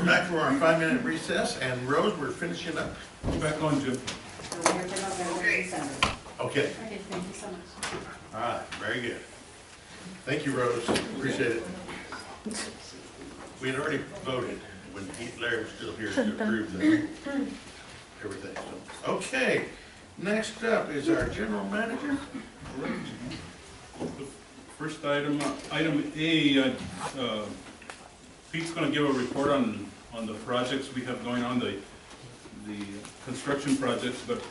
we're back for our 5-minute recess, and Rose, we're finishing up. Back on, Jim. Okay. Okay, thank you so much. All right, very good. Thank you, Rose. Appreciate it. We had already voted when Larry was still here to approve everything. So, okay, next up is our general manager. The first item A, Pete's gonna give a report on the projects we have going on, the construction projects, but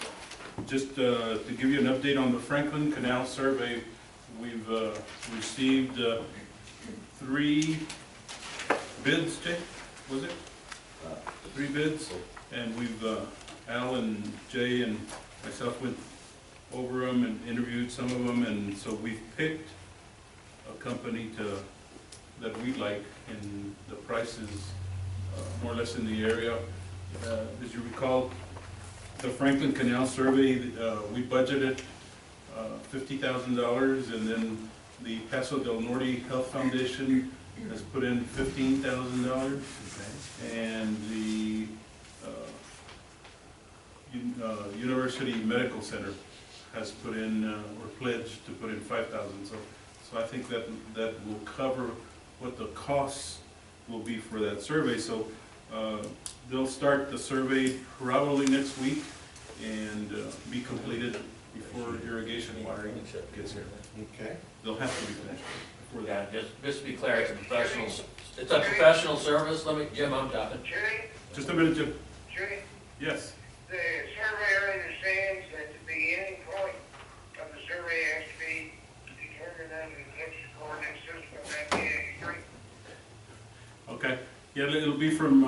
just to give you an update on the Franklin Canal survey, we've received 3 bids, Jay, was it? 3 bids, and we've, Al and Jay and myself went over them and interviewed some of them, and so we've picked a company that we like, and the price is more or less in the area. As you recall, the Franklin Canal survey, we budgeted $50,000, and then the Paso del Norte Health Foundation has put in $15,000, and the University Medical Center has put in, or pledged to put in $5,000. So I think that will cover what the costs will be for that survey. So they'll start the survey probably next week and be completed before irrigation watering gets here. Okay. They'll have to be finished before Yeah, that. just to be clear, it's a professional service. Let me, Jim, I'm talking. Judy, Just a minute, Jim. Judy, Yes. the surveyor understands that the beginning point of the survey has to be determined under the Texas coordinate system of 1983. Okay. Yeah, it'll be from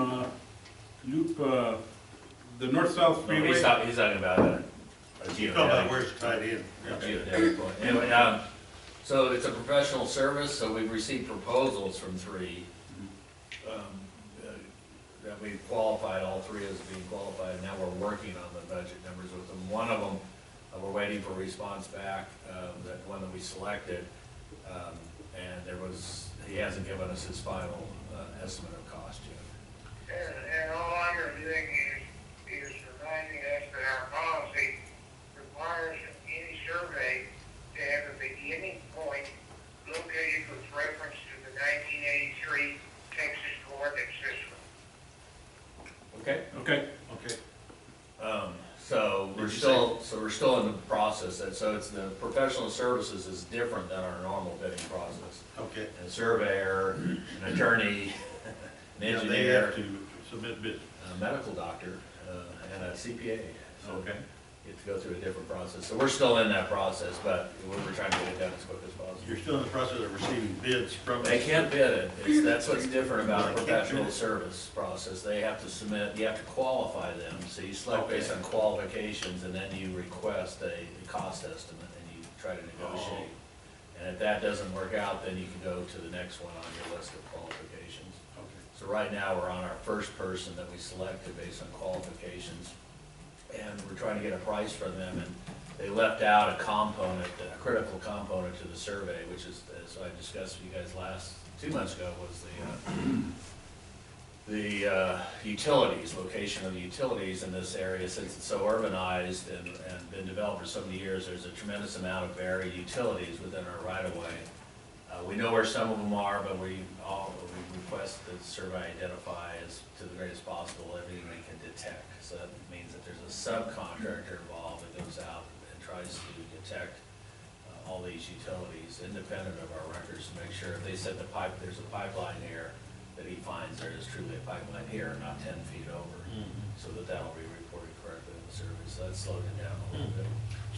loop, the north-south No, freeway. he's talking about a You talk about geodetic. where it's tied in. Geodetic point. Anyway, so it's a professional service, so we've received proposals from 3. That we've qualified, all 3 as being qualified, and now we're working on the budget numbers with them. One of them, we're waiting for a response back, that one that we selected, and he hasn't given us his final estimate of cost yet. And all I'm doing is reminding us that our policy requires any survey to have a beginning point located with reference to the 1983 Texas coordinate system. Okay? Okay. Okay. So we're still in the process. So it's the professional services is different than our normal bidding process. Okay. And a surveyor, an attorney, an Yeah, they engineer, have to submit bids. a medical doctor, and a CPA. So Okay. you have to go through a different process. So we're still in that process, but we're trying to get it done as quick as possible. You're still in the process of receiving bids from. They can't bid it. That's what's different about a They can't professional bid it. service process. They have to submit, you have to qualify them. So you select Okay. based on qualifications, and then you request a cost estimate, and you try to negotiate. And if that doesn't work out, then you can go to the next one on your list of qualifications. Okay. So right now, we're on our first person that we selected based on qualifications, and we're trying to get a price from them, and they left out a component, a critical component to the survey, which is, as I discussed with you guys 2 months ago, was the utilities, location of the utilities in this area. Since it's so urbanized and been developed for so many years, there's a tremendous amount of buried utilities within our right-of-way. We know where some of them are, but we request that the survey identify as to the greatest possible everything they can detect. So that means that there's a subcontractor involved that goes out and tries to detect all these utilities independent of our records to make sure if they said there's a pipeline here, that he finds there is truly a pipeline here, not 10 feet over, so that'll be reported correctly in the survey. So that slowed it down a little bit.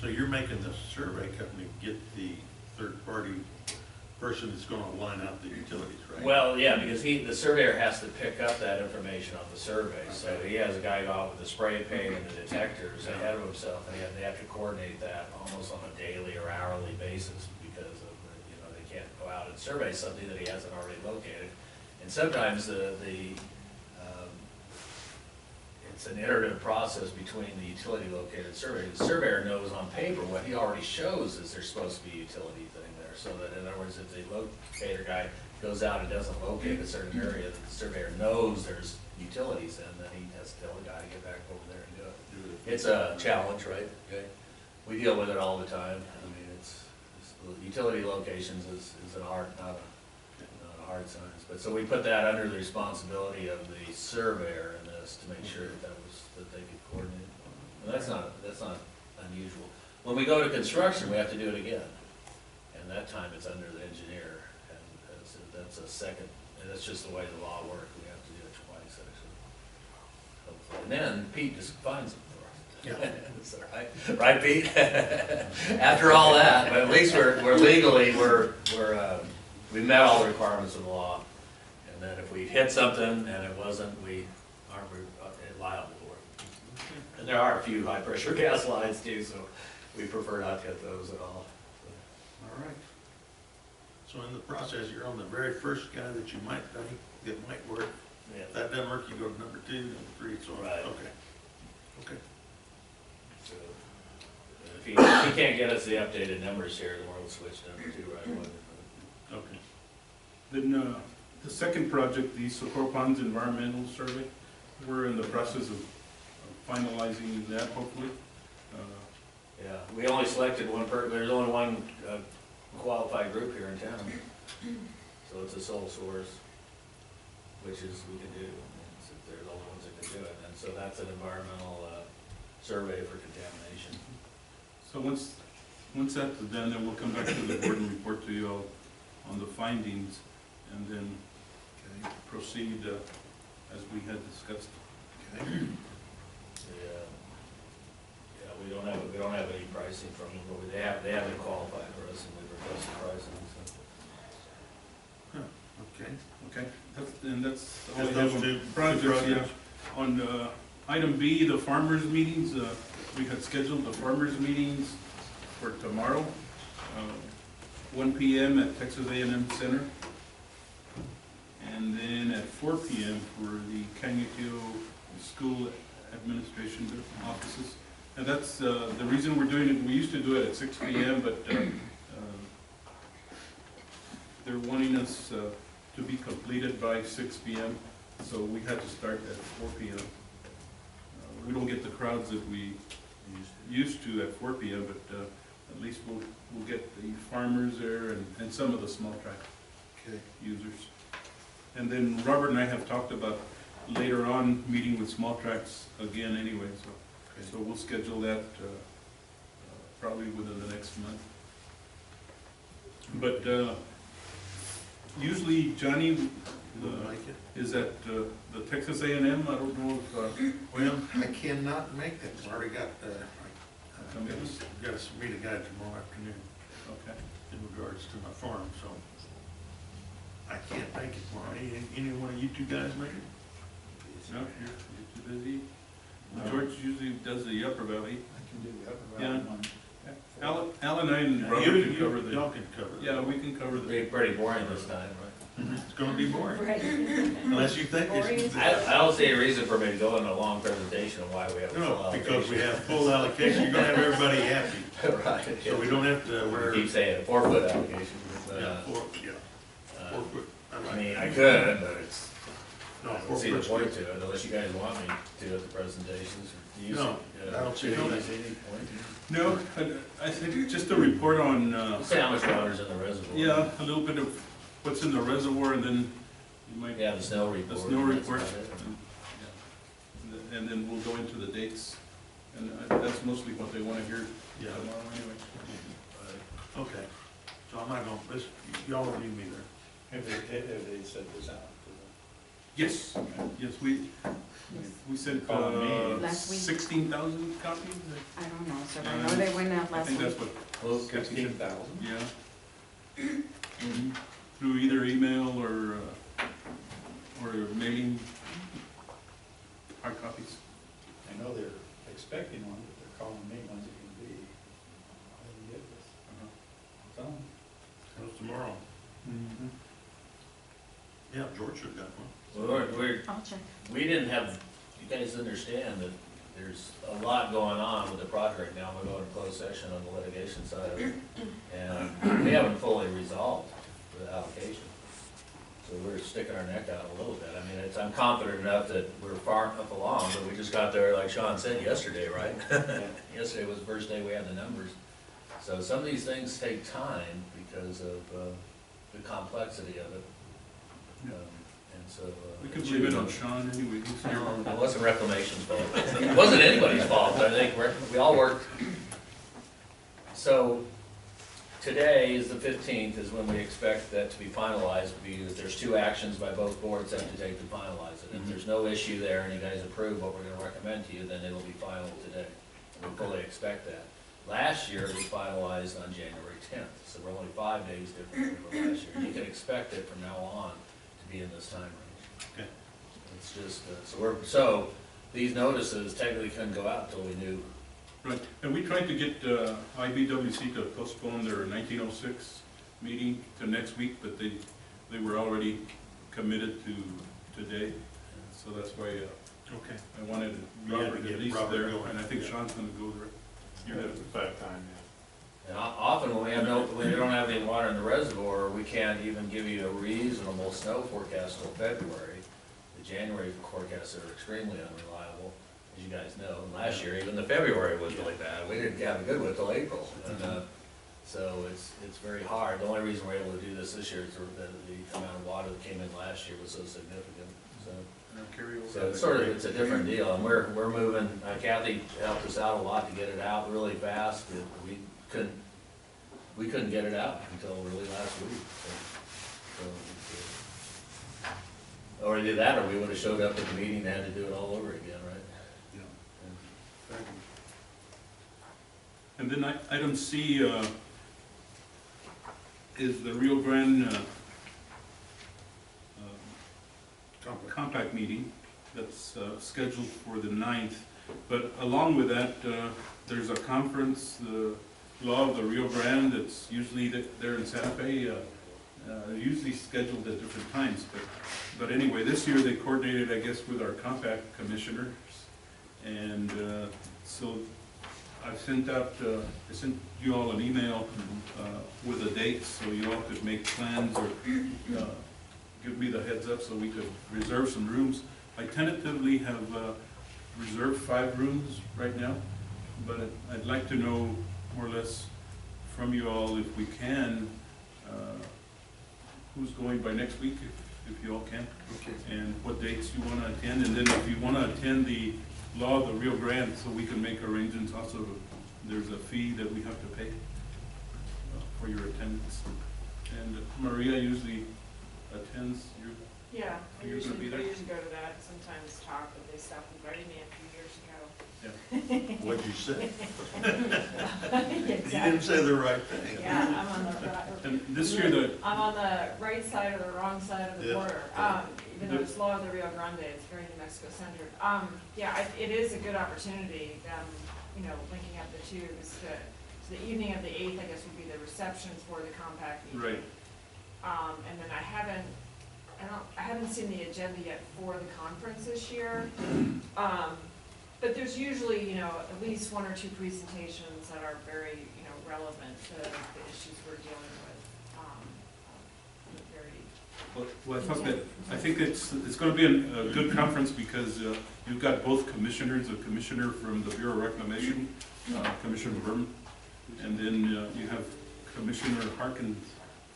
So you're making the survey company get the third-party person that's gonna line out the utilities, right? Well, yeah, because the surveyor has to pick up that information off the survey, so he has a guy go out with the spray paint and the detectors ahead of himself, and they have to coordinate that almost on a daily or hourly basis, because of, they can't go out and survey something that he hasn't already located. And sometimes it's an iterative process between the utility located surveyor. The surveyor knows on paper what he already shows is there's supposed to be a utility thing there, so that in other words, if the locator guy goes out and doesn't locate a certain area, the surveyor knows there's utilities in, then he has to tell the guy to get back over there and do it. It's a challenge, right? Okay. We deal with it all the time. I mean, it's utility locations is an art, not a hard science. But so we put that under the responsibility of the surveyor in this to make sure that they could coordinate. And that's not unusual. When we go to construction, we have to do it again. And that time it's under the engineer. And so that's a second, and that's just the way the law works. We have to do it twice, actually. Hopefully. And then Pete just finds them for us. Yeah. That's all right. Right, Pete? After all that, but at least we're legally, we met all the requirements of the law. And then if we hit something and it wasn't, we aren't liable for it. And there are a few high pressure gas lines too, so we prefer not to hit those at all. All right. So in the process, you're on the very first guy that you might think that might work. Yeah. If that doesn't work, you go to number 2, number 3, so on. Right. Okay. Okay. So, if he can't get us the updated numbers here, then we'll switch to number 2 right away. Okay. Then, the second project, the Socorro Ponds Environmental Survey, we're in the process of finalizing that, hopefully. Yeah, we only selected one there's only one qualified group here in town. So it's a sole source, which is, we can do, they're the only ones that can do it. And so that's an environmental survey for contamination. So once that's done, then we'll come back to the board and report to you all on the findings, and then proceed as we had discussed. Okay. We don't have any pricing from them, but they haven't qualified for us, and we've requested pricing, so. Okay. Okay, that's all I Just have those on two projects, yeah. projects? On item B, the farmers meetings, we had scheduled the farmers meetings for tomorrow, 1 p.m. at Texas A&M Center, and then at 4 p.m. for the Cañutillo School Administration offices. And that's the reason we're doing it. We used to do it at 6 p.m., but they're wanting us to be completed by 6 p.m., so we had to start at 4 p.m. We don't get the crowds that we used to at 4 p.m., but at least we'll get the farmers there and some of the small tract users. And then Robert and I have talked about later on meeting with small tracts again anyway, so we'll schedule that probably within the next month. But usually Johnny is at the Texas A&M. I don't know if... Well, I cannot make that. I've already got, I've got to meet a guy tomorrow afternoon. Okay. In regards to my farm, so I can't make it tomorrow. Any one of you two guys make it? No, you're too busy. George usually does the Upper Valley. I can do the Upper Valley one. Alan and I and Robert can cover the... Y'all can cover that. Yeah, we can cover It'll the... be pretty boring this time, right? It's gonna be boring, Right. unless you think it's... I don't see a reason for me to go into a long presentation of why we have a full No, allocation. because we have full allocation, you're gonna have everybody happy. Right. So we don't have to wear... Keep saying it, 4-foot allocation. But, Yeah, 4 foot. I mean, I could, but it's, No, I 4 don't see the foot's point good. to it, unless you guys want me to at the presentations. Do you No, see- I don't see do you any. see any point? No, I think just a report on, Let's say how much water's in the reservoir. yeah, a little bit of what's in the reservoir, and then you might... Yeah, the snow report. The snow that's report. about it. And then we'll go into the dates, and that's mostly what they want to hear Yeah. tomorrow anyway. Okay, so I'm not gonna, y'all don't need me there. Have they set this out? Yes, yes, we sent Calling me. Last week. 16,000 copies. I don't know, sir, I know they went out I last think week. that's what, Close. 16,000? yeah. Through either email or mailing, hard copies. I know they're expecting one, but they're calling me when's it gonna be. I didn't get this. So, Comes tomorrow. Yeah, George should've got one. We're, I'll check. we didn't have, you guys understand that there's a lot going on with the project right now. We're going to closed session on the litigation side of it. And we haven't fully resolved the allocation. So So we're sticking our neck out a little bit. I mean, I'm confident enough that we're far enough along, but we just got there, like Sean said, yesterday, right? Yesterday was the first day we had the numbers. So some of these things take time because of the complexity of it. And so. We could blame it on Sean anyway. He's here. It wasn't Reclamation's fault. It wasn't anybody's fault. I think we all worked. So today is the 15th, is when we expect that to be finalized, because there's 2 actions by both boards that have to take to finalize it. If there's no issue there and you guys approve what we're gonna recommend to you, then it'll be final today. We fully expect that. Last year, it was finalized on January 10th, so we're only 5 days different from last year. You can expect it from now on to be in this time range. Okay. It's just, so these notices technically couldn't go out until we knew. Right, and we tried to get IBWC to postpone their 1906 meeting to next week, but they were already committed to today. So that's why Okay. I wanted You had to Robert get at least Robert there, going. and I think Yeah. Sean's gonna go there. You're Yeah, gonna- it's about time, And often when we don't have any water in the reservoir, we can't even give you a reasonable snow forecast till February. The January forecasts are extremely unreliable, as you guys know. And last year, even the February was really bad. We didn't have a good one till April. And, so it's very hard. The only reason we're able to do this year is that the amount of water that came in last year was so significant, so. So it's sort of, it's a different deal, and we're moving, Kathy helped us out a lot to get it out really fast. We couldn't get it out until really last week, so. Or either that, or we would've showed up at the meeting and had to do it all over again, right? Yeah. And then item C is the Rio Grande compact meeting that's scheduled for the 9th. But along with that, there's a conference, the Law of the Rio Grande, that's usually there in Santa Fe, usually scheduled at different times. But anyway, this year they coordinated, I guess, with our compact commissioners. And so I sent you all an email with the dates, so you all could make plans or give me the heads up so we could reserve some rooms. I tentatively have reserved 5 rooms right now, but I'd like to know more or less from you all, if we can, who's going by next week, if you all can, Okay. and what dates you want to attend, and then if you want to attend the Law of the Rio Grande, so we can make arrangements. Also, there's a fee that we have to pay for your attendance. And Maria usually attends. Yeah, I You're gonna be usually there? go to that, sometimes talk, but they stopped inviting me a few years ago. What'd you say? You Exactly. didn't say the right thing. Yeah, I'm on the, And this year, I'm on the right side or the wrong side of the Yeah. border. Even though it's Law of the Rio Grande, it's very New Mexico centered. Yeah, it is a good opportunity, linking up the two. So the evening of the 8th, I guess, would be the reception for the compact meeting. right, And then I haven't seen the agenda yet for the conference this year. But there's usually, at least 1 or 2 presentations that are very, relevant to the issues we're dealing with. well, I think it's going to be a good conference because you've got both commissioners, a commissioner from the Bureau of Reclamation, Commissioner Berman, and then you have Commissioner Harkin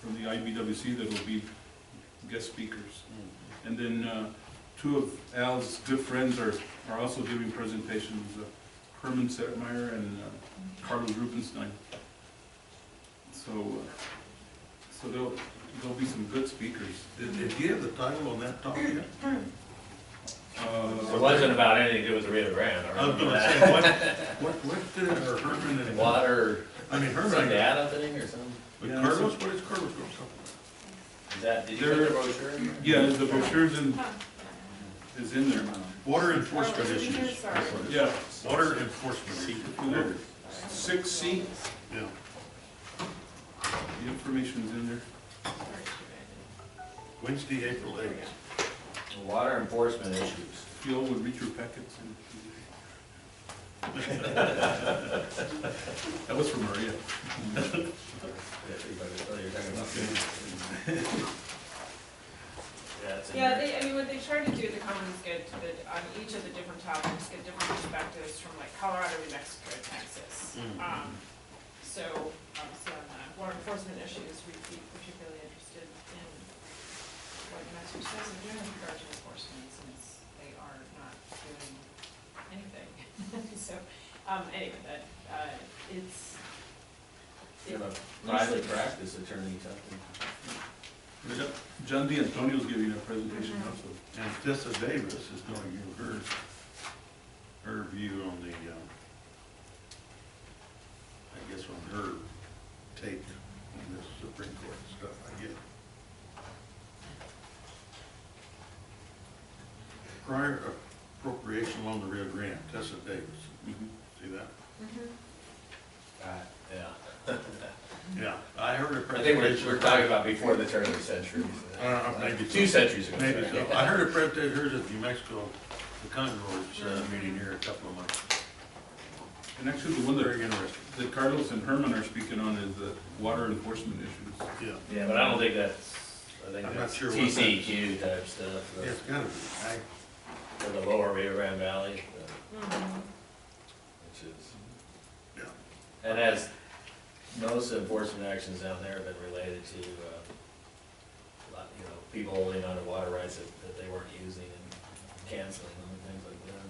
from the IBWC that will be guest speakers. And then 2 of Al's good friends are also giving presentations, Herman Setmeyer and Carlos Rubenstein. So there'll be some good speakers. Did you have the title on that talk yet? It wasn't about anything to do with the Rio Grande. I was gonna say, what did Herman and? Water, I mean, some Herman. data thing or something? But Yeah, Carlos, what is Carlos going to Did you put the brochure in? Yeah, the brochure's is in there. Water enforcement Carlos, is he here? issues. Sorry. Yeah, Water enforcement. if you look, 6C, Yeah. the information's in there. Wednesday, April 8th. Water enforcement issues. If you all would read your packets. That was from Maria. that's in Yeah, there. I mean, what they try to do at the commons is get to on each of the different topics, get different perspectives from like Colorado, New Mexico, Texas. So, obviously on the water enforcement issues, we'd be particularly interested in what New Mexico says they're doing with regard to enforcement, since they are not doing anything. So, anyway, it's. You have a private practice attorney talking. John D'Antonio's giving a presentation also. And Tessa Davis is going to give her view on the, I guess on her take on this Supreme Court stuff, I get. Prior appropriation along the Rio Grande, Tessa Davis, see that? Yeah. Yeah, I heard her I think presentation. we're talking about before the turn of the century. Maybe so. 2 centuries ago. Maybe so. I heard her presentation, hers at New Mexico, the Congress meeting here a couple of months. And actually, the one Very interesting. that Carlos and Herman are speaking on is the water enforcement issues. Yeah. Yeah, but I don't think that's, I think I'm not that's sure what TCEQ type stuff. Yeah, it's gotta be. For the lower Rio Grande Valley, Mhm. which is. Yeah. And as most enforcement actions down there have been related to, people holding on to water rights that they weren't using and canceling them and things like that.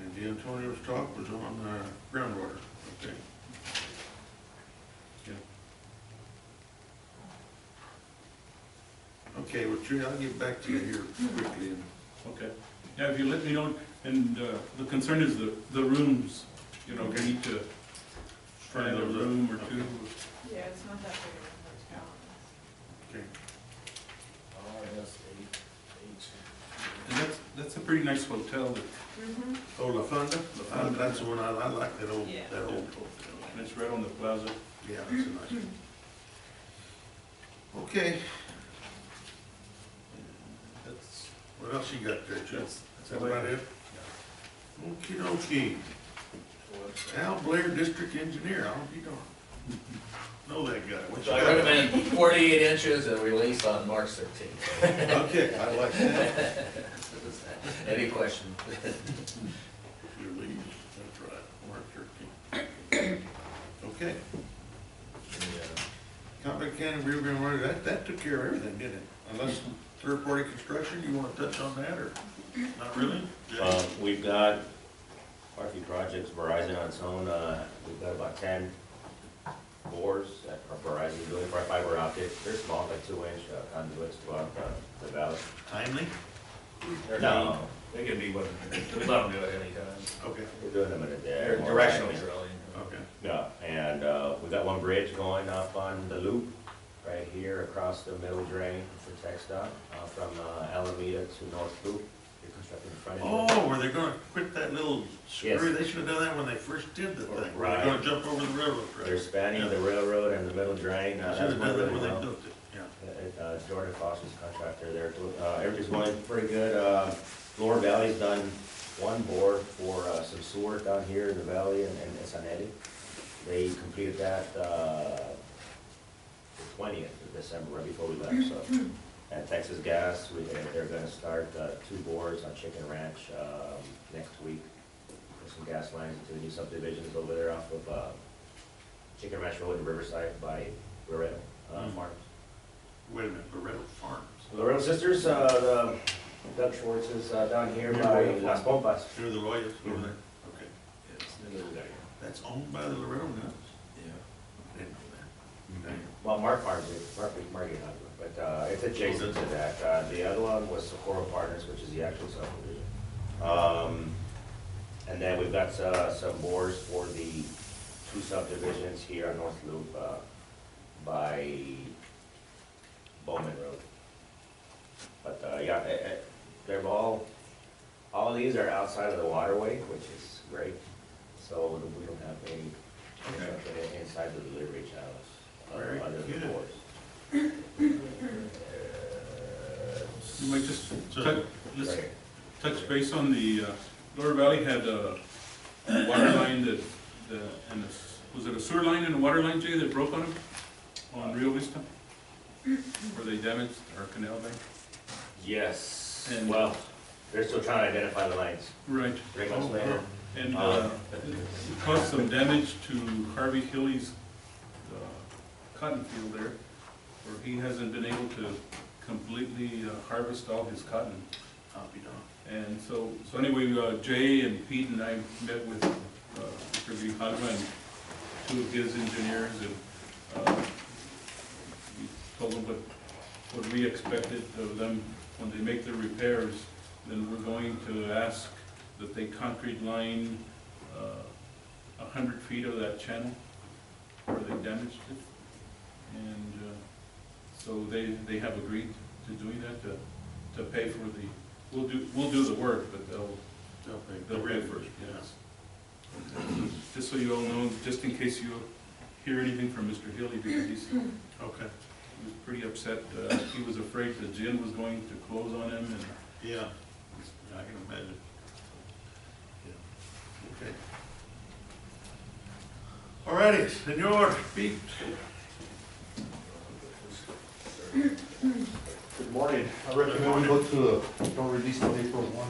And D'Antonio's talk was on groundwater, okay. Yeah. Okay, well, Trina, I'll get back to you here quickly. And Okay. Yeah, if you let me know, and the concern is the rooms, we need to find a room or two. Yeah, it's not that big of a hotel. Okay, And that's a pretty nice hotel. oh, La Fonda? That's the one, I like that old, Yeah. that old hotel. And it's right on the plaza. Yeah, that's a nice one. Okay. That's, What else you got there, Jim? that's Is that about it? Okey dokey. Al Blair, District Engineer, I'll be darned. Know that guy. What So you I got? recommend 48 inches and release on March 13th. Okay, I like that. Any questions? Your leaves, that's right, March 13th. Okay, Convict County, Rio Grande Water, that took care of everything, didn't it? Unless third-party construction, you wanna touch on that, or not really? We've got quite a few projects, Verizon on its own, we've got about 10 bores that are Verizon doing for our fiber optic. They're small, like 2-inch conduits throughout the valley. Timely? No, They can be, we let them do it anytime. Okay, we're doing them in a day. They're or more. directional drilling. okay. Yeah, and we got one bridge going up on the loop, right here across the middle drain for TxDOT, from Alameda to North Loop. You're constructing the front end. Oh, were they gonna quit that little screw? Yes. They should've done that when they first did the thing. Were they Right. gonna jump over the railroad They're tracks? spanning the railroad and the middle drain. They That's should've going done that really when they well. built it, yeah. Jordan Foster's contractor there. Everything's going pretty good. Lower Valley's done one bore for some sewer down here in the valley and Sanetti. They completed that the 20th of December, right before we left, so. And Texas Gas, they're gonna start 2 bores on Chicken Ranch next week. Put some gas lines into the new subdivisions over there off of Chicken Ranch Road in Riverside by Loretto Farms. Wait a minute, Loretto Farms. Loretto Sisters, Doug Schwartz is down here by Las Pompas. They're the lawyers over there? Okay. It's the little guy. That's owned by the Loretto Nuns? Yeah. Didn't know that. Okay. Well, Mark Farms, Market Husband, but it's adjacent to that. The other one was Socorro Partners, which is the actual subdivision. And then we've got some bores for the 2 subdivisions here on North Loop by Bowman Road. But yeah, they're all of these are outside of the waterway, which is great. So we don't have any construction inside the delivery channels. Very Other than good. doors. You might just So- let's Right. touch base on the, Lower Valley had a water line was it a sewer line and a water line, Jay, that broke on them? On Rio Vista? where they damaged our canal bank? Yes, And- well, they're still trying to identify the lines. Right. 3 months later. And it caused some damage to Harvey Hilly's cotton field there, where he hasn't been able to completely harvest all his cotton. I'll be done. And so anyway, Jay and Pete and I met with Mr. Grijalva and two of his engineers, and we told them what we expected of them when they make their repairs. Then we're going to ask that they concrete line 100 feet of that channel where they damaged it. And so they have agreed to doing that, to pay for the, we'll do the work, but they'll They'll pay for it, yes. Just so you all know, just in case you hear anything from Mr. Hilly, because Okay, he was pretty upset. He was afraid the gin was going to close on him, and yeah, I can imagine. Yeah. Okay. All righty, Senor Pete. Good morning. I recommend we go to, don't release till April 1.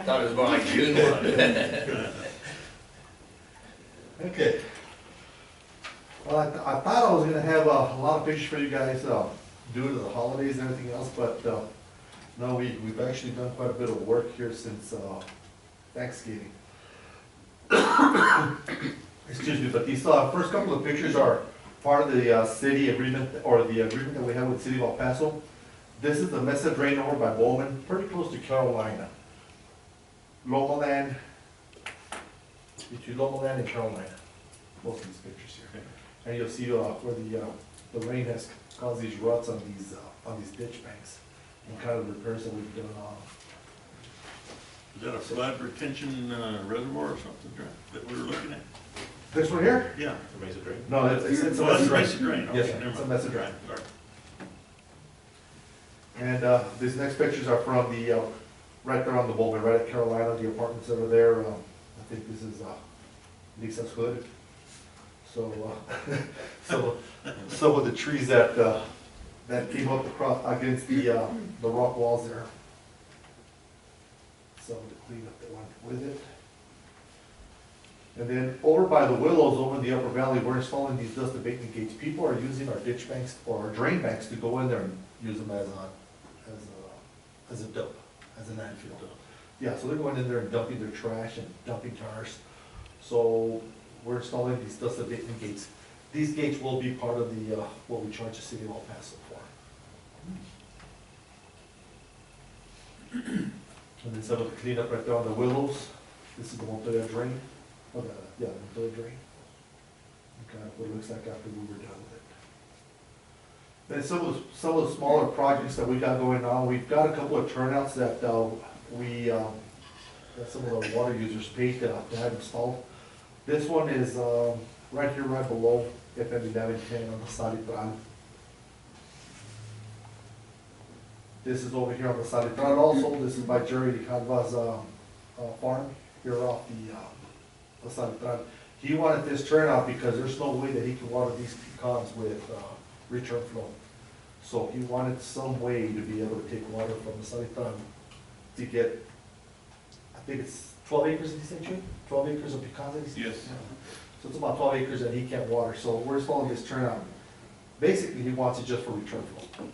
Thought it was more like June 1. Okay. Well, I thought I was gonna have a lot of pictures for you guys, due to the holidays and everything else, but, no, we've actually done quite a bit of work here since, Thanksgiving. Excuse me, but these, first couple of pictures are part of the, city agreement, or the agreement that we have with the City of El Paso. This is the Mesa Drain over by Bowman, pretty close to Carolina. Loma Land, between Loma Land and Carolina, both of these pictures here. And you'll see where the rain has caused these ruts on these ditch banks, and kind of the repairs that we've done on. Is that a flood retention reservoir or something that we were looking at? This one here? Yeah. The Mesa Drain? No, it's a Oh, Mesa that's Drain. Mesa Drain. Okay, Yes, never it's a mind. Mesa Drain. Sorry. And these next pictures are from the, right there on the Bowman, right at Carolina, the apartments that are there. I think this is Lisa's hood. So, some of the trees that came up across against the rock walls there. Some of the cleanup that went with it. And then over by the Willows, over in the upper valley, we're installing these dust abatement gates. People are using our ditch banks or our drain banks to go in there and use them as a dump, as an landfill. Yeah, so they're going in there and dumping their trash and dumping tires. So we're installing these dust abatement gates. These gates will be part of the, what we charge the City of El Paso for. And then some of the cleanup right there on the Willows. This is the Montoya drain. Oh, the Montoya drain. Kind of what it looks like after we were done with it. Then some of the smaller projects that we got going on, we've got a couple of turnouts that that some of the water users paid to have installed. This one is right here, right below FM 1110 on the Salitran. This is over here on the Salitran also. This is by Jerry Calva's farm here off the Salitran. He wanted this turnout because there's no way that he can water these pecans with return flow. So he wanted some way to be able to take water from the Salitran to get, I think it's 12 acres in this century? 12 acres of pecans in this? yes. So it's about 12 acres that he can't water, so we're installing this turnout. Basically, he wants it just for return flow.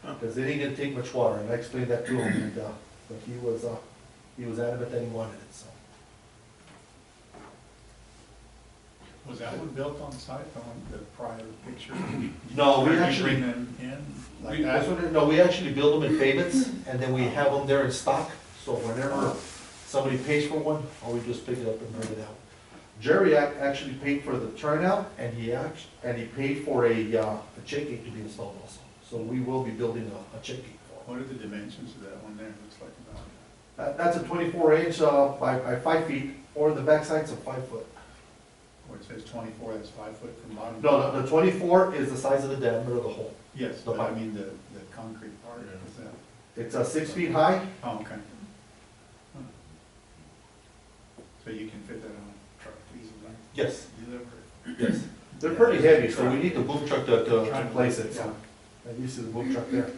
Because it ain't gonna take much water, and I explained that to him, and, but he was adamant that he wanted it, so. Was that one built on site, the prior picture? No, we Did you actually, bring them in like that's that? what, no, we actually build them in payments, and then we have them there in stock, so whenever somebody pays for one, or we just pick it up and bring it out. Jerry actually paid for the turnout, and he paid for a check gate to be installed also. So we will be building a check gate for What are the dimensions of that one there? Looks like about, him. That's a 24-inch by 5 feet, or the backside's a 5 foot. where it says 24, that's 5 foot from bottom. to No, top. the 24 is the size of the diameter of the hole. Yes, the but I pipe. mean the concrete part, is that, It's 6 feet high. oh, okay. So you can fit that on a truck easily, Yes, deliver it. yes. They're pretty heavy, so we need the boom truck to place it, so. And you see the boom truck there.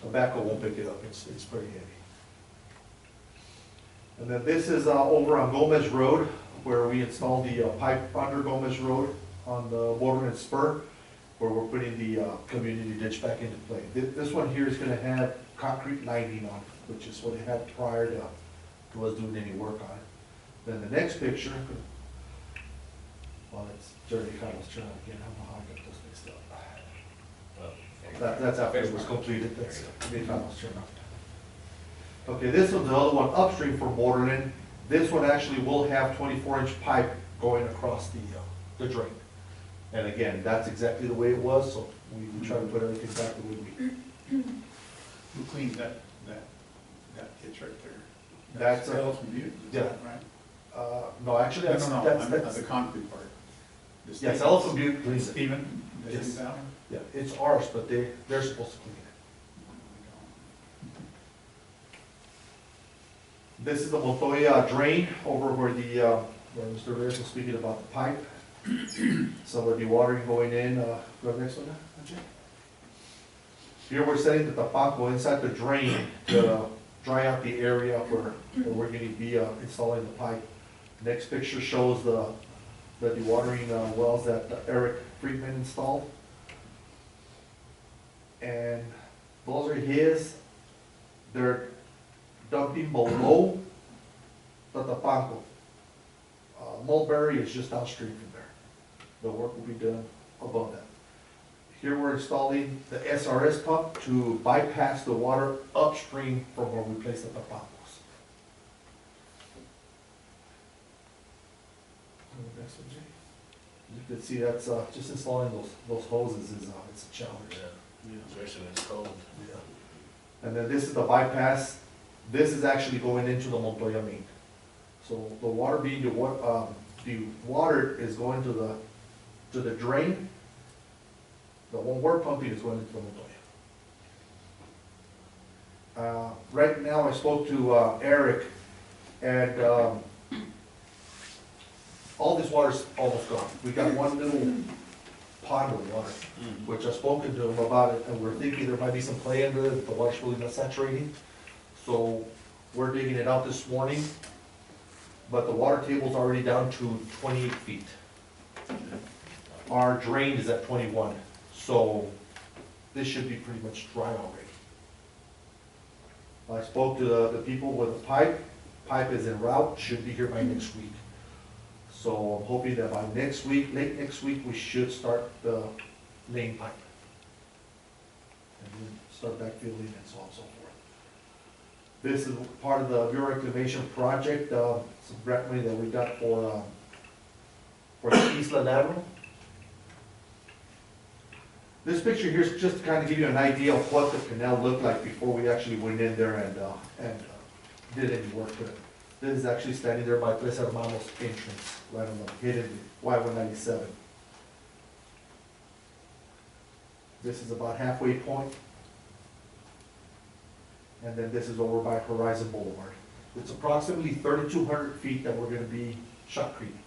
The backhoe won't pick it up, it's pretty heavy. And then this is over on Gomez Road, where we installed the pipe under Gomez Road on the Waterman Spur, where we're putting the community ditch back into play. This one here is gonna have concrete lining on it, which is what it had prior to us doing any work on it. Then the next picture, well, it's Jerry Kyle's turn again, I don't know how I got those mixed up. That's after it was completed, that's Jerry Kyle's turn. Okay, this one's the other one upstream from Borderland. This one actually will have 24-inch pipe going across the drain. And again, that's exactly the way it was, so we try to put everything back the way we. Who cleans that ditch right there? That's Sales from you, is yeah. that right? No, actually, that's, No, that's, the concrete part. The yes, state- Elephant Butte cleans it. Steven, they do Yes. that one? Yeah, it's ours, but they're supposed to clean it. This is the Montoya drain over where where Mr. Reyes was speaking about the pipe. Some of the dewatering going in, go next one, Ajay. Here we're setting the tapaco inside the drain to dry out the area where we're gonna be installing the pipe. Next picture shows the dewatering wells that Eric Friedman installed. And those are his, they're dumping below the tapaco. Mulberry is just downstream from there. The work will be done above that. Here we're installing the SRS pump to bypass the water upstream from where we place the tapacos. Next one, Jay. You can see that's just installing those hoses is it's a challenge. Yeah, especially when it's cold. Yeah. And then this is the bypass. This is actually going into the Montoya main. So the water being the water is going to the drain. The one we're pumping is going into the Montoya. Right now, I spoke to Eric, and all this water's almost gone. We got one little pond of water, which I've spoken to him about it, and we're thinking there might be some clay under it, the water's really not saturating. So we're digging it out this morning, but the water table's already down to 28 feet. Our drain is at 21, so this should be pretty much dry already. I spoke to the people with the pipe. Pipe is en route, should be here by next week. So I'm hoping that by next week, late next week, we should start the main pipe. And then start backfilling and so on and so forth. This is part of the Bureau Reclamation project, some grant money that we got for the Isla Lateral. This picture here is just to kind of give you an idea of what the canal looked like before we actually went in there and did any work to it. This is actually standing there by Tres Hermanos entrance, right on the hidden Y197. This is about halfway point. And then this is over by Horizon Boulevard. It's approximately 3,200 feet that we're gonna be shotcreting.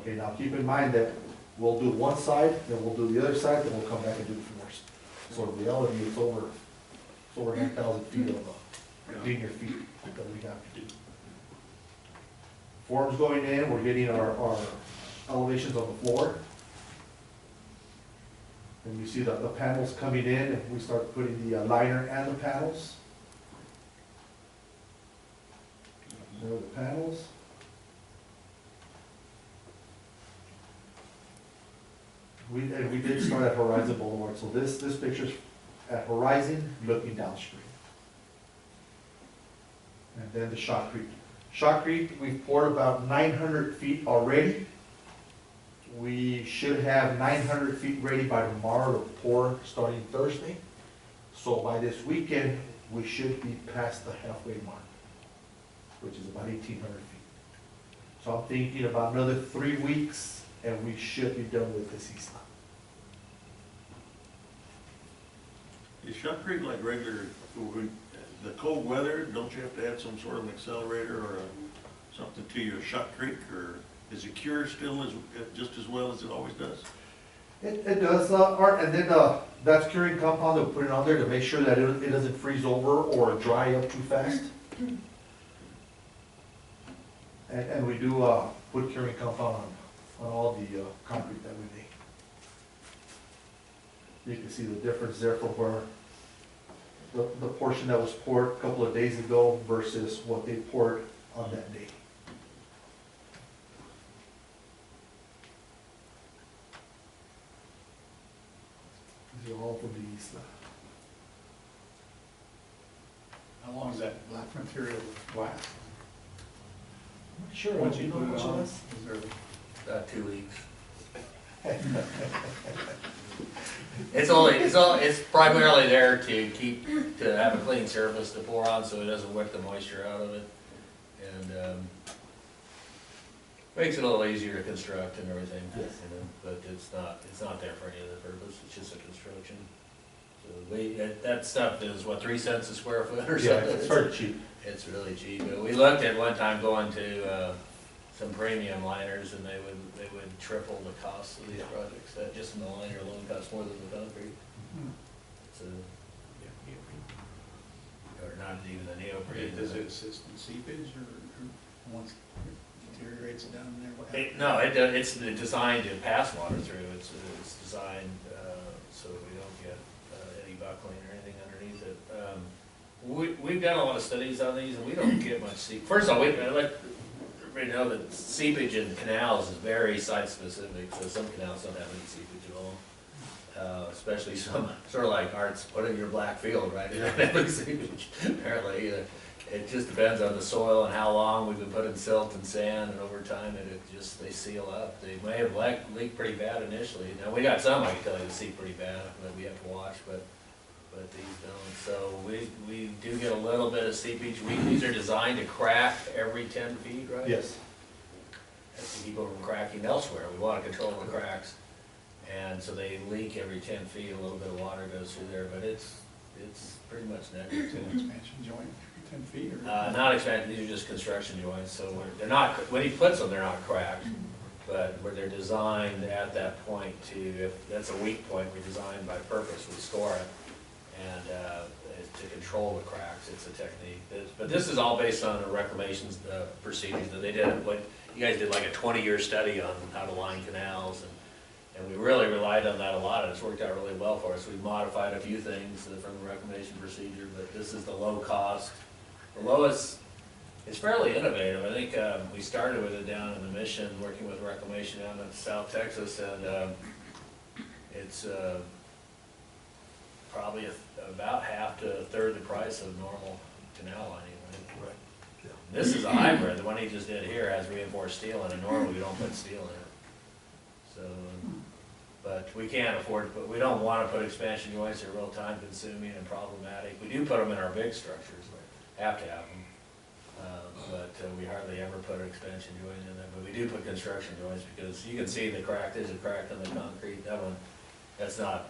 Okay, now keep in mind that we'll do one side, then we'll do the other side, then we'll come back and do the floors. So in reality, it's over 9,000 feet of linear feet that we have to do. Forms going in, we're getting our elevations on the floor. And you see the panels coming in, and we start putting the liner and the panels. There are the panels. We did start at Horizon Boulevard, so this picture's at Horizon looking downstream. And then the shotcrete. Shotcrete, we've poured about 900 feet already. We should have 900 feet ready by tomorrow to pour starting Thursday. So by this weekend, we should be past the halfway mark, which is about 1,800 feet. So I'm thinking about another 3 weeks, and we should be done with this Isla. Is shotcrete like regular, the cold weather, don't you have to add some sort of an accelerator or something to your shotcrete, or? Is it cured still just as well as it always does? It does, Art, and then, that's curing compound, they'll put it on there to make sure that it doesn't freeze over or dry up too fast. And we do, put curing compound on all the, concrete that we make. You can see the difference there from where the portion that was poured a couple of days ago versus what they poured on that day. These are all from the east. How long does that black material last? I'm not sure. Once Do you know put how it much on, is? is there, About 2 weeks. It's primarily there to have a clean surface to pour on so it doesn't wick the moisture out of it. And, makes it a little easier to construct and everything, you know, but it's not there for any other purpose, it's just a construction. So that stuff is what, 3 cents a square foot or Yeah, something? it's very cheap. It's really cheap. We looked at one time going to, some premium liners and they would triple the cost of these projects. That just in the liner alone costs more than the concrete. So, or not even the neoprene. does it assist in seepage or once it deteriorates down there? What happens? It's designed to pass water through. It's designed, so we don't get, any buckling or anything underneath it. We've done a lot of studies on these and we don't get much seepage. First of all, I let everybody know that seepage in canals is very site specific, so some canals don't have any seepage at all. Especially some, sort of like Art's put in your black field, right? It doesn't have any seepage apparently either. It just depends on the soil and how long we've been putting silt and sand, and over time they seal up. They may have leaked pretty bad initially. Now, we got some, I can tell you, that seep pretty bad, that we have to watch, but these don't. So we do get a little bit of seepage. These are designed to crack every 10 feet, right? Yes. That's to keep them from cracking elsewhere. We want to control the cracks. And so they leak every 10 feet, a little bit of water goes through there, but it's pretty much It's an negligible. expansion joint, 10 feet or? Not expansion, these are just construction joints, so they're not, when he puts them, they're not cracked. But where they're designed at that point if that's a weak point, we designed by purpose, we store it. And to control the cracks, it's a technique. But this is all based on the reclamations procedures that they did. You guys did like a 20-year study on how to line canals, and we really relied on that a lot, and it's worked out really well for us. We've modified a few things from the reclamation procedure, but this is the low cost. The lowest, it's fairly innovative. I think we started with it down in the Mission, working with reclamation down in South Texas, and it's probably about half to a third the price of normal canal lining. Right. Yeah. This is a hybrid. The one he just did here has reinforced steel in it. Normally we don't put steel in it. So, but we can't afford to we don't want to put expansion joints. They're real time consuming and problematic. We do put them in our big structures. We have to have them. But we hardly ever put an expansion joint in there. But we do put construction joints because you can see the crack. There's a crack in the concrete. That one, that's not.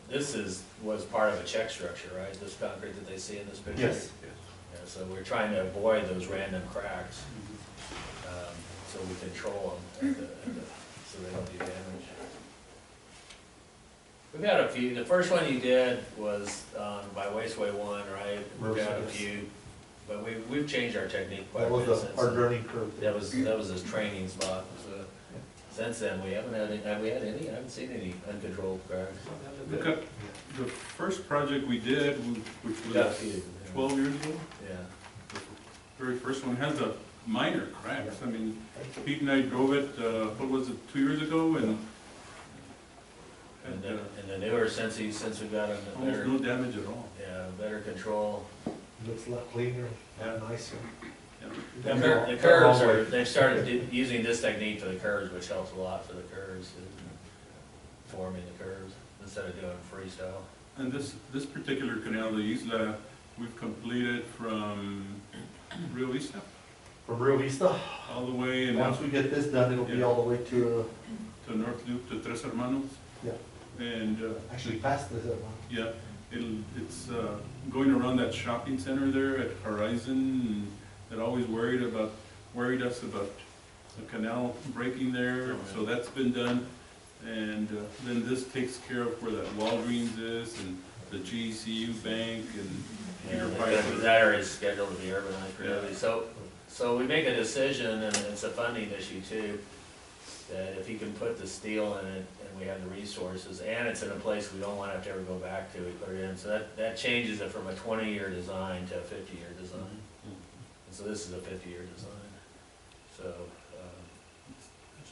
This was part of a check structure, right? This concrete that they see in this picture? Yes. Yeah, so we're trying to avoid those random cracks, so we control them, so they don't do damage. We've had a few. The first one you did was by Wasteway 1, right? We've had a few, but we've changed our technique quite That a was bit the since hard then. learning curve. That was his training spot. So since then, we haven't had any. Have we had any? I haven't seen any uncontrolled cracks. Look at the first project we did, which Got a was few. 12 years ago. Yeah. The very first one has a minor cracks. I mean, Pete and I drove it, what was it, 2 years ago, and And the newer, since we've got a almost better, no damage at all. yeah, better control. Looks a lot cleaner, a lot nicer. Yeah. The curves they've started using this technique for the curves, which helps a lot for the curves, forming the curves, instead of doing freestyle. And this particular canal, the Isla, we've completed from Rio Vista From Rio Vista, all the way and once we get this done, it'll be Yeah. all the way to, to North Loop to Tres Hermanos. yeah, And, actually past this, yeah, it's going around that shopping center there at Horizon, that always worried us about a canal breaking there, so that's been done. And then this takes care of where that Walgreens is and the GCU bank and Peter And Piper. that area is scheduled to be urbanized really. Yeah. So we make a decision, and it's a funding issue too, that if he can put the steel in it, and we have the resources, and it's in a place we don't want to have to ever go back to, we put it in. So that changes it from a 20-year design to a 50-year design. And so this is a 50-year design. So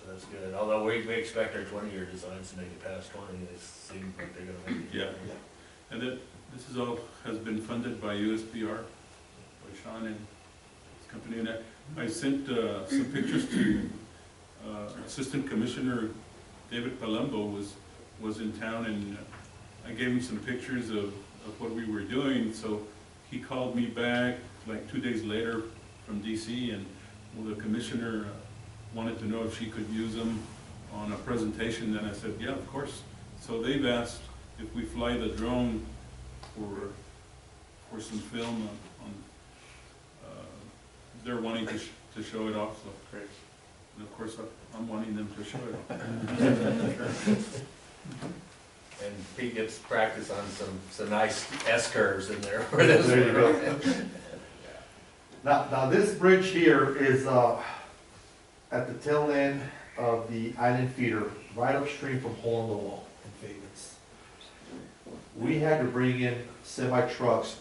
that's good. Although we expect our 20-year designs to make it past 20, they seem like they're gonna make it. Yeah. And this is all, has been funded by USPR, by Sean and his company. And I sent some pictures to Assistant Commissioner David Palumbo was in town, and I gave him some pictures of what we were doing. So he called me back like 2 days later from DC, and well, the commissioner wanted to know if she could use them on a presentation. And I said, yeah, of course. So they've asked if we fly the drone for some film on they're wanting to show it off, so. Great. And of course, I'm wanting them to show it off. And Pete gets practice on some nice S-curves in there. Where this There you go. Now this bridge here is at the tail end of the island feeder, right upstream from Hole in the Wall in Favens. We had to bring in semi-trucks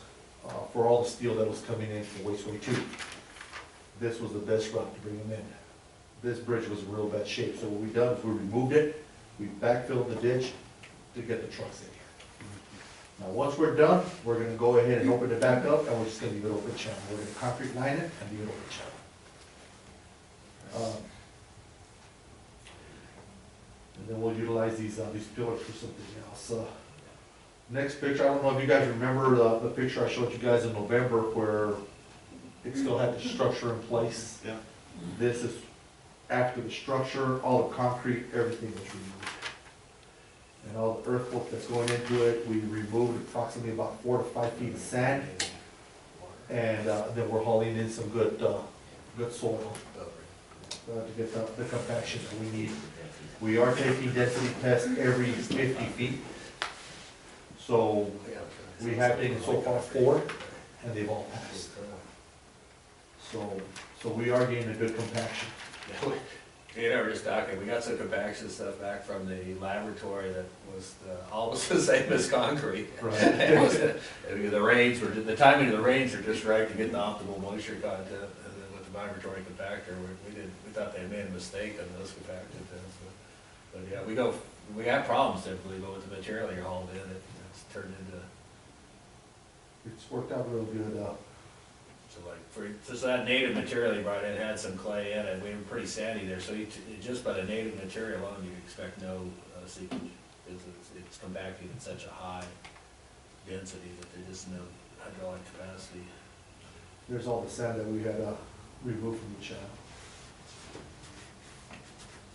for all the steel that was coming in from Wasteway 2. This was the best route to bring them in. This bridge was in real bad shape, so what we done is we removed it, we backfilled the ditch to get the trucks in here. Now, once we're done, we're gonna go ahead and open it back up, and we're just gonna leave it open channel. We're gonna concrete line it and leave it open channel. And then we'll utilize these pillars for something else. Next picture, I don't know if you guys remember the picture I showed you guys in November where it still had the structure in place. Yeah. This is after the structure, all the concrete, everything was removed. And all the earthwork that's going into it, we removed approximately about 4 to 5 feet of sand. And then we're hauling in some good soil to get the compaction that we need. We are taking density tests every 50 feet. So we have taken so far 4, and they've all passed. So we are getting a good compaction. You know, we're just talking, we got some compaction stuff back from the laboratory that was almost the same as concrete. Right. The rains were, the timing of the rains are just right to get the optimal moisture content, and then with the vibratory compactor, we thought they had made a mistake on those compacted things. But yeah, we have problems typically, but with the material you're hauling in, it's turned into. It's worked out real good. So like, just that native material he brought in had some clay in it, we were pretty sandy there, so just by the native material alone, you expect no seepage. It's compacting at such a high density that there's just no hydraulic capacity. There's all the sand that we had removed from the channel.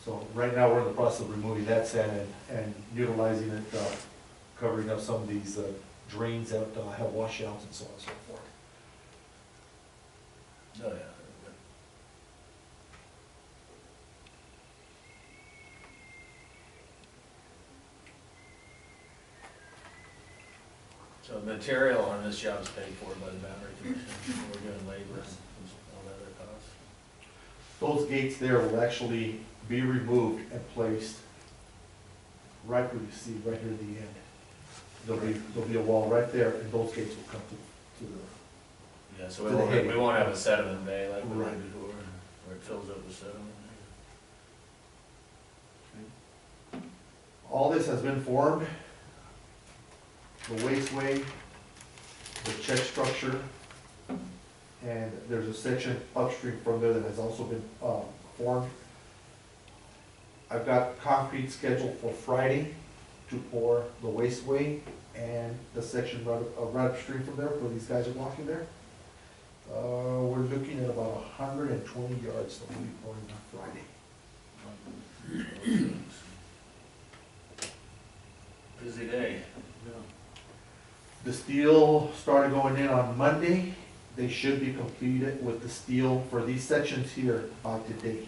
So right now, we're in the process of removing that sand and utilizing it, covering up some of these drains that have washouts and so on and so forth. Oh, yeah. So material on this job is paid for by the Boundary Commission. We're doing labor and all that other costs. Those gates there will actually be removed and placed right where you see, right here at the end. There'll be a wall right there, and those gates will come to the. Yeah, so we won't have a sediment bay like we Right. did before, where it fills up with sediment. All this has been formed. The wasteway, the check structure, and there's a section upstream from there that has also been formed. I've got concrete scheduled for Friday to pour the wasteway and the section right upstream from there where these guys are walking there. We're looking at about 120 yards that we'll be pouring on Friday. Busy day. The steel started going in on Monday. They should be completed with the steel for these sections here by today.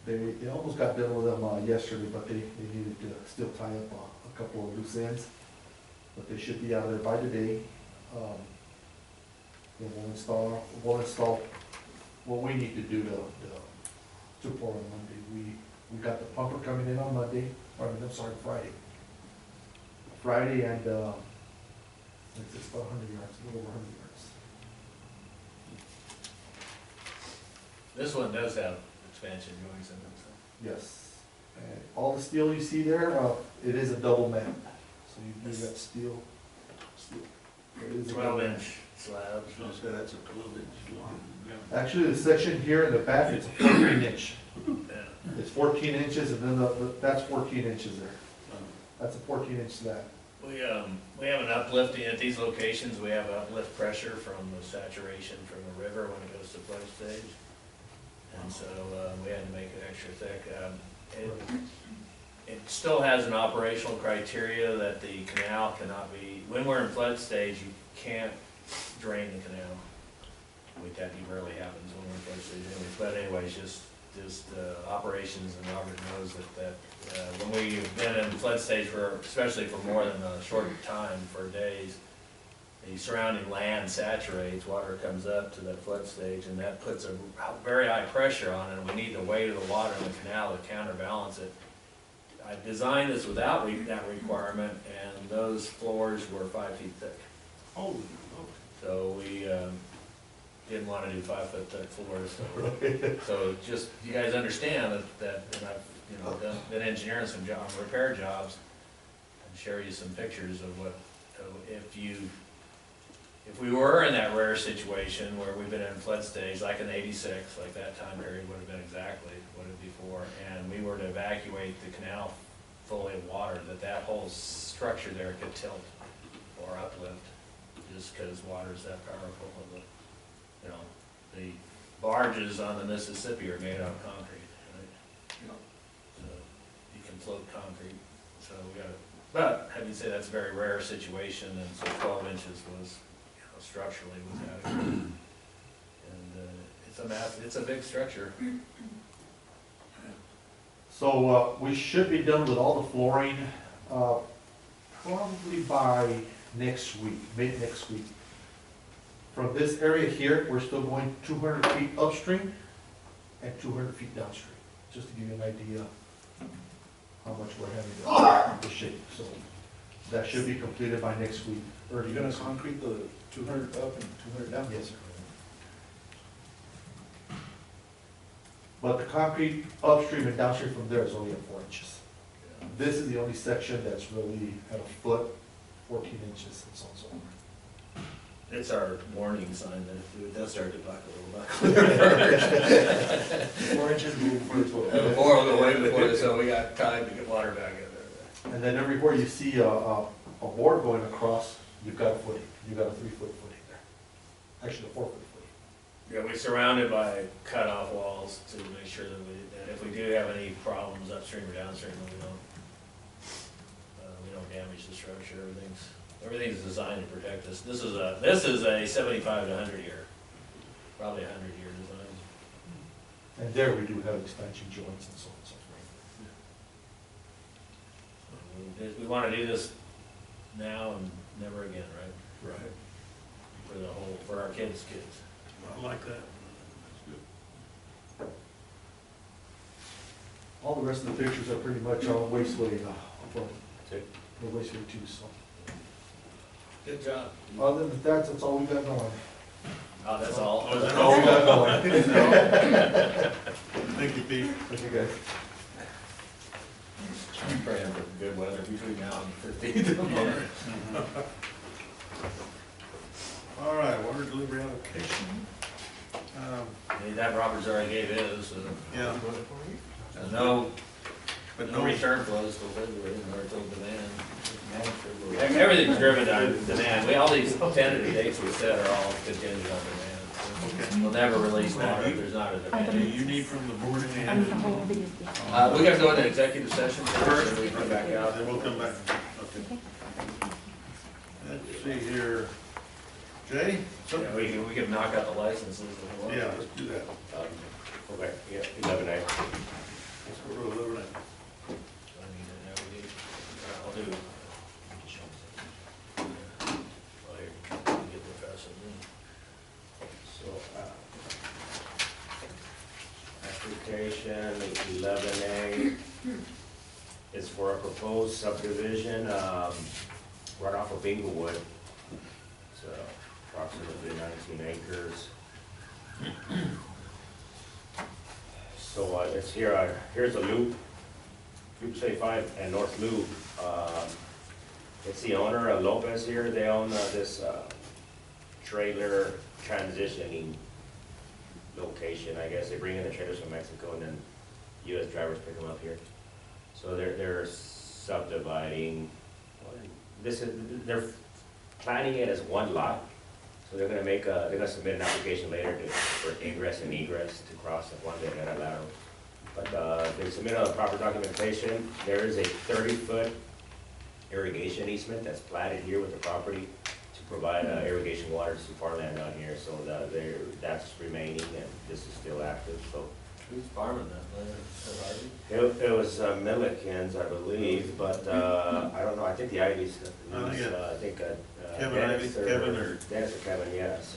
They almost got done with them yesterday, but they needed to still tie up a couple of loose ends. But they should be out of there by today. Then we'll install what we need to do to pour on Monday. We got the pumper coming in on Monday, Friday. Friday and, it's about 100 yards, a little over 100 yards. This one does have expansion joints in it, so. Yes. And all the steel you see there, it is a double mat. So you do got steel. It is a double mat. 12-inch slabs. So say that's a 12-inch long. Actually, the section here in the back, it's a 14 inch. Yeah. It's 14 inches and then that's 14 inches there. That's a 14 inch slab. We have an uplifting at these locations, we have uplift pressure from the saturation from the river when it goes to flood stage. And so, we had to make it extra thick. It still has an operational criteria that the canal cannot be, when we're in flood stage, you can't drain the canal. That rarely happens when we're in flood stage anyways, but anyways, just operations, and Robert knows that when we've been in flood stage for, especially for more than a short time, for days, the surrounding land saturates, water comes up to that flood stage, and that puts a very high pressure on it, and we need the weight of the water in the canal to counterbalance it. I designed this without that requirement, and those floors were 5 feet thick. Holy So we didn't want to do 5 foot thick floors, so just, you guys understand that, and I've, been engineering some repair jobs, and share you some pictures of what, if we were in that rare situation where we've been in flood stage, like in '86, like that time period would have been exactly what it before, and we were to evacuate the canal fully of water, that whole structure there could tilt or uplift, just because water's that powerful. The barges on the Mississippi are made out of concrete, right? So you can float concrete, so we got but having said that's a very rare situation, and so 12 inches was, structurally was adequate. And it's a big structure. So we should be done with all the flooring probably by next week, mid next week. From this area here, we're still going 200 feet upstream and 200 feet downstream, just to give you an idea how much we're having to shape. So that should be completed by next week. Are you gonna concrete the 200 up and 200 down? Yes, sir. But the concrete upstream and downstream from there is only at 4 inches. This is the only section that's really at a foot, 14 inches, and so on and so forth. It's our warning sign that if it does start to buckle, it'll buckle. 4 inches before it's what? Before, we'll go way before, so we got time to get water back in there. And then everywhere you see a board going across, you've got a footing. You've got a 3 foot footing there. Actually, a 4 foot footing. Yeah, we're surrounded by cut-off walls to make sure that if we do have any problems upstream or downstream, that we don't damage the structure. Everything's designed to protect us. This is a 75 to 100 year, probably 100 year design. And there we do have expansion joints and so on and so forth. We want to do this now and never again, right? Right. For our kids' kids. I like that. That's good. All the rest of the pictures are pretty much on Wasteway, from Good. the Wasteway 2, so. Good job. Other than that, that's all we got going. Oh, that's all? Oh, that's That's all we got going. Thank you, Pete. Thank you, guys. I'm praying for good weather between now and the 15th of March. All right, water delivery allocation. That Robert's already gave his, so. Yeah. No, But no return flows till February, or till demand. Everything's driven by demand. All these tentative dates we set are all contingent on demand. We'll never release water if there's not a Do demand. you need from the board any? We gotta go into executive session first, and we come back out. Then we'll come back. Okay. Let's see here. Jay? Yeah, we can knock out the licenses as well. Yeah, let's do that. Okay, yeah, 11A. portion, 11A, is for a proposed subdivision, right off of Inglewood. It's approximately 19 acres. So it's here, here's a loop, Loop 75 and North Loop. It's the owner, Lopez here, they own this trailer transitioning location, I guess. They bring in the trailers from Mexico and then US drivers pick them up here. So they're subdividing, they're planning it as one lot. So they're gonna submit an application later for ingress and egress to cross the one day at a lateral. But they submit all the proper documentation. There is a 30-foot irrigation easement that's platted here with the property to provide irrigation water to farmland down here. So that's remaining and this is still active, so. Who's farming that land? It was Millikens, I believe, but I don't know, I think the Ivies, I think I think Kevin Dennis Ivy, Kevin or- Dennis or Kevin, yes.